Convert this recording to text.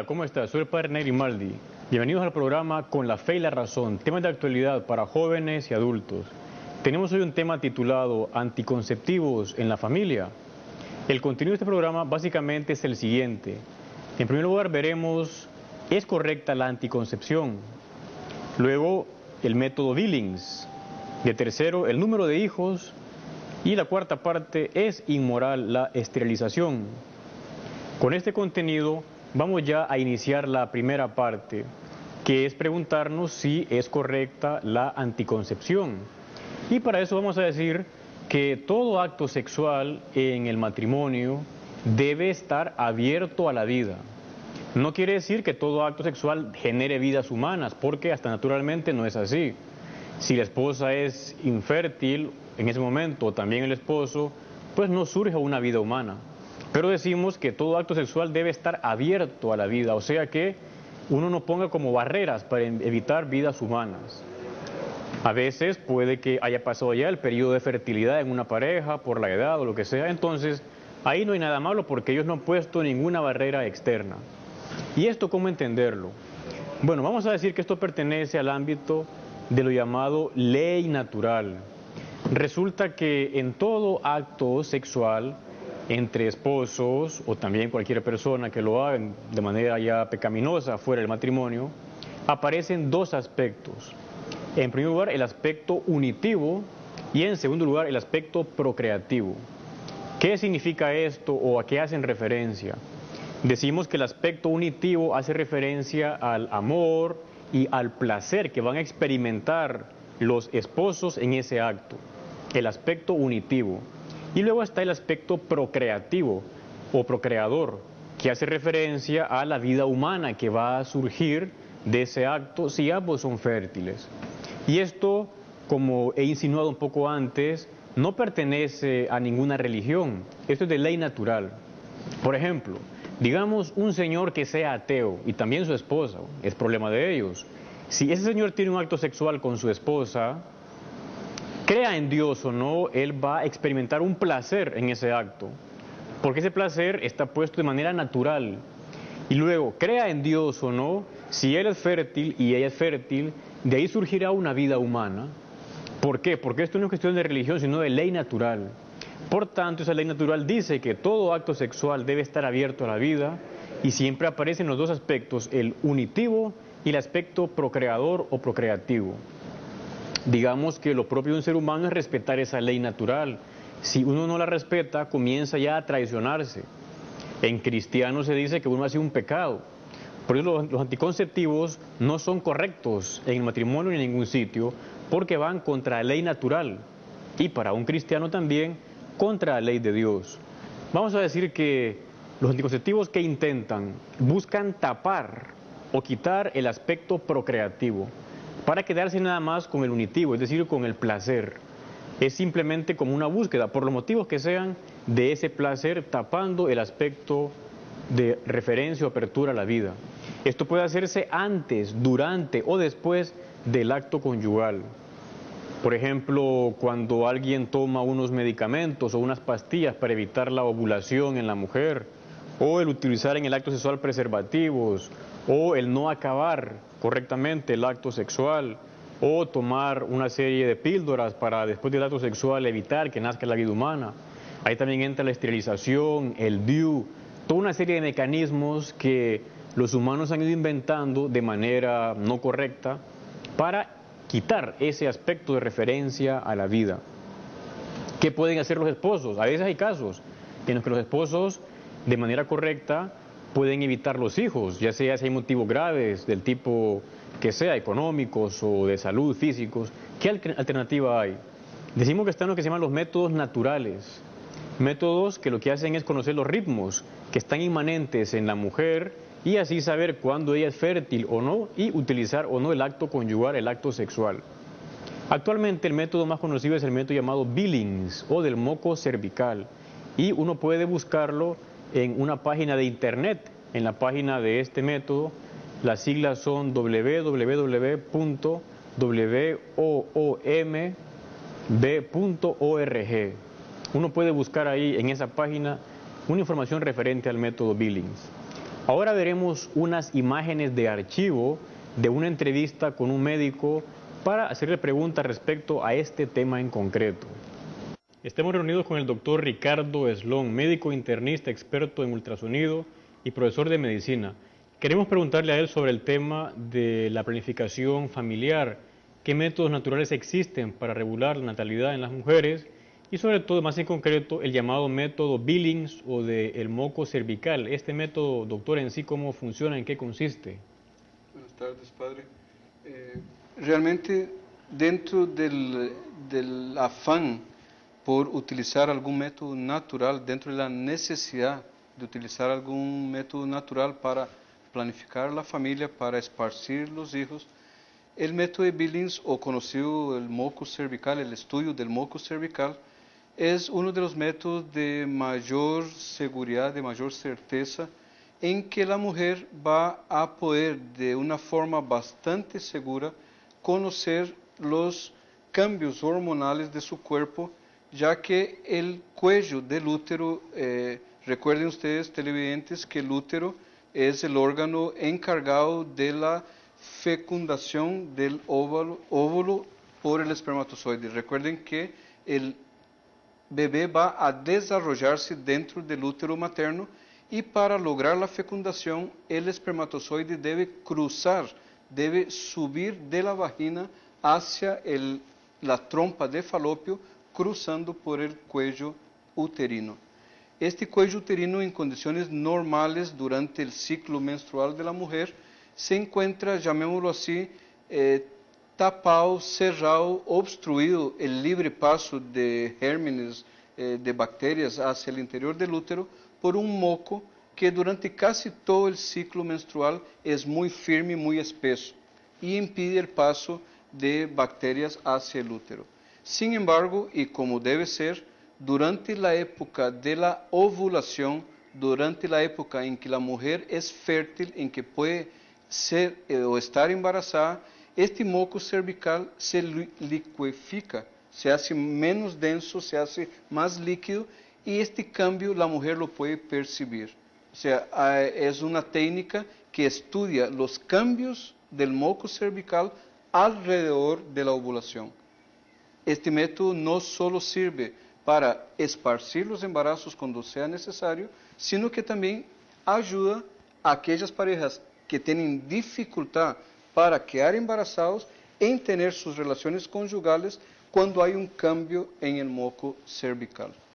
¿cómo estás? Soy el padre Ney Grimaldi. Bienvenidos al programa Con la Fe y la Razón, temas de actualidad para jóvenes y adultos. Tenemos hoy un tema titulado Anticonceptivos en la familia. El contenido de este programa básicamente es el siguiente. En primer lugar veremos, ¿es correcta la anticoncepción? Luego, el método Billings. De tercero, el número de hijos. Y la cuarta parte, ¿es inmoral la esterilización? Con este contenido vamos ya a iniciar la primera parte, que es preguntarnos si es correcta la anticoncepción. Y para eso vamos a decir que todo acto sexual en el matrimonio debe estar abierto a la vida. No quiere decir que todo acto sexual genere vidas humanas, porque hasta naturalmente no es así. Si la esposa es infértil en ese momento, o también el esposo, pues no surge una vida humana. Pero decimos que todo acto sexual debe estar abierto a la vida, o sea que uno no ponga como barreras para evitar vidas humanas. A veces puede que haya pasado ya el periodo de fertilidad en una pareja, por la edad o lo que sea, entonces ahí no hay nada malo porque ellos no han puesto ninguna barrera externa. ¿Y esto cómo entenderlo? Bueno, vamos a decir que esto pertenece al ámbito de lo llamado ley natural. Resulta que en todo acto sexual entre esposos o también cualquier persona que lo haga de manera ya pecaminosa fuera del matrimonio, aparecen dos aspectos. En primer lugar, el aspecto unitivo y en segundo lugar, el aspecto procreativo. ¿Qué significa esto o a qué hacen referencia? Decimos que el aspecto unitivo hace referencia al amor y al placer que van a experimentar los esposos en ese acto, el aspecto unitivo. Y luego está el aspecto procreativo o procreador, que hace referencia a la vida humana que va a surgir de ese acto si ambos son fértiles. Y esto, como he insinuado un poco antes, no pertenece a ninguna religión, esto es de ley natural. Por ejemplo, digamos un señor que sea ateo y también su esposa, es problema de ellos. Si ese señor tiene un acto sexual con su esposa, crea en Dios o no, él va a experimentar un placer en ese acto, porque ese placer está puesto de manera natural. Y luego, crea en Dios o no, si él es fértil y ella es fértil, de ahí surgirá una vida humana. ¿Por qué? Porque esto no es cuestión de religión, sino de ley natural. Por tanto, esa ley natural dice que todo acto sexual debe estar abierto a la vida y siempre aparecen los dos aspectos, el unitivo y el aspecto procreador o procreativo. Digamos que lo propio de un ser humano es respetar esa ley natural. Si uno no la respeta, comienza ya a traicionarse. En cristiano se dice que uno hace un pecado. Por eso los anticonceptivos no son correctos en el matrimonio ni en ningún sitio, porque van contra la ley natural. Y para un cristiano también, contra la ley de Dios. Vamos a decir que los anticonceptivos que intentan, buscan tapar o quitar el aspecto procreativo, para quedarse nada más con el unitivo, es decir, con el placer. Es simplemente como una búsqueda, por los motivos que sean, de ese placer, tapando el aspecto de referencia o apertura a la vida. Esto puede hacerse antes, durante o después del acto conyugal. Por ejemplo, cuando alguien toma unos medicamentos o unas pastillas para evitar la ovulación en la mujer, o el utilizar en el acto sexual preservativos, o el no acabar correctamente el acto sexual, o tomar una serie de píldoras para después del acto sexual evitar que nazca la vida humana. Ahí también entra la esterilización, el DIU, toda una serie de mecanismos que los humanos han ido inventando de manera no correcta para quitar ese aspecto de referencia a la vida. ¿Qué pueden hacer los esposos? A veces hay casos en los que los esposos, de manera correcta, pueden evitar los hijos, ya sea si hay motivos graves del tipo que sea, económicos o de salud, físicos. ¿Qué alternativa hay? Decimos que están lo que se llaman los métodos naturales, métodos que lo que hacen es conocer los ritmos que están inmanentes en la mujer y así saber cuándo ella es fértil o no y utilizar o no el acto conyugal, el acto sexual. Actualmente el método más conocido es el método llamado Billings o del moco cervical y uno puede buscarlo en una página de internet, en la página de este método. Las siglas son www.woomb.org. Uno puede buscar ahí en esa página una información referente al método Billings. Ahora veremos unas imágenes de archivo de una entrevista con un médico para hacerle preguntas respecto a este tema en concreto. Estamos reunidos con el doctor Ricardo Eslón, médico internista experto en ultrasonido y profesor de medicina. Queremos preguntarle a él sobre el tema de la planificación familiar, qué métodos naturales existen para regular la natalidad en las mujeres y sobre todo, más en concreto, el llamado método Billings o del moco cervical. Este método, doctor, en sí, ¿cómo funciona? ¿En qué consiste? Buenas tardes, padre. Realmente, dentro del afán por utilizar algún método natural, dentro de la necesidad de utilizar algún método natural para planificar la familia, para esparcir los hijos, el método de Billings, o conocido el moco cervical, el estudio del moco cervical, es uno de los métodos de mayor seguridad, de mayor certeza, en que la mujer va a poder de una forma bastante segura conocer los cambios hormonales de su cuerpo, ya que el cuello del útero, recuerden ustedes televidentes que el útero es el órgano encargado de la fecundación del óvulo por el espermatozoide. Recuerden que el bebé va a desarrollarse dentro del útero materno y para lograr la fecundación el espermatozoide debe cruzar, debe subir de la vagina hacia la trompa de falopio, cruzando por el cuello uterino. Este cuello uterino en condiciones normales durante el ciclo menstrual de la mujer se encuentra, llamémoslo así, tapado, cerrado, obstruido el libre paso de gérmenes, de bacterias hacia el interior del útero por un moco que durante casi todo el ciclo menstrual es muy firme, muy espeso y impide el paso de bacterias hacia el útero. Sin embargo, y como debe ser, durante la época de la ovulación, durante la época en que la mujer es fértil, en que puede ser o estar embarazada, este moco cervical se liquefica, se hace menos denso, se hace más líquido y este cambio la mujer lo puede percibir. O sea, es una técnica que estudia los cambios del moco cervical alrededor de la ovulación. Este método no solo sirve para esparcir los embarazos cuando sea necesario, sino que también ayuda a aquellas parejas que tienen dificultad para quedar embarazados en tener sus relaciones conyugales cuando hay un cambio en el moco cervical.